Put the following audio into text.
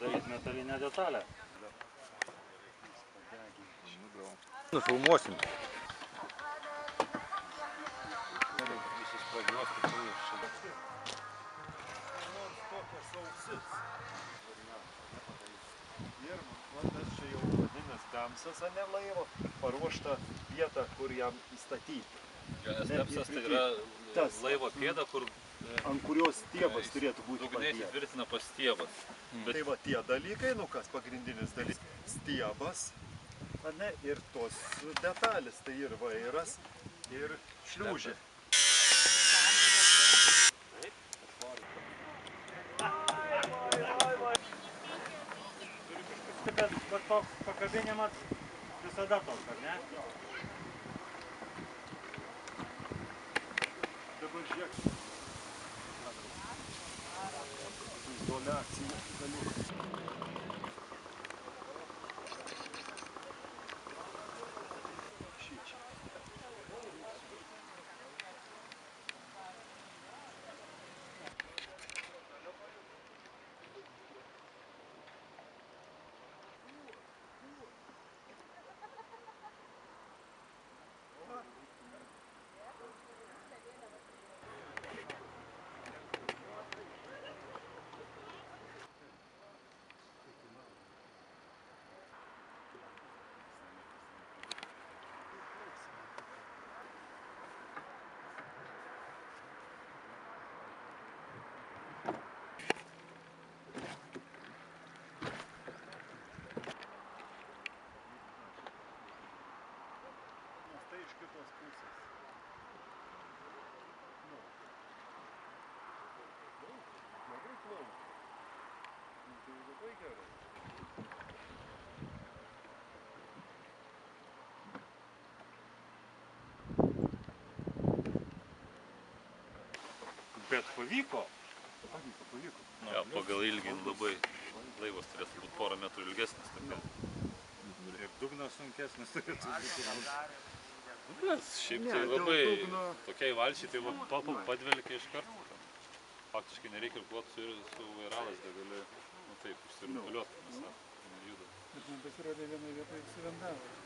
Daryt metalinę detalę. Nufilmuosim. Visus pragnosti, tai ir šalia. Ir tas čia jau vadinas damsas, ane, laivo, paruošta vieta, kur jam įstatyti. Nes damsas tai yra laivo pėda, kur ant kurios stiebas turėtų būti dugniai įtvirtina pas stiebas. Tai va tie dalykai, nu kas pagrindinis dalykas, stiebas, ane, ir tos detalės, tai ir vairas, ir šliūžė. Bet toks pakabinimas visada toks, ar ne? Dabar žiūrėk. Izoliacija dalykas. Šičia. Tai iš kitos pusės. Nu. Labai plaukia. Tai labai gerai. Bet pavyko. Pavyko. Ja, pagal ilgį labai laivas turės būt porą metrų ilgesnis. Ir dugnas sunkesnis turėtų būti. Bet šiaip tai labai tokiai valčiai, tai padvelkia iš karto. Faktiškai nereikia irkluoti su vairalas, tai gali, taip, išsirituliuoti, nes nejuda. Bet man pasirodė vienoje vietoje išsivendavo.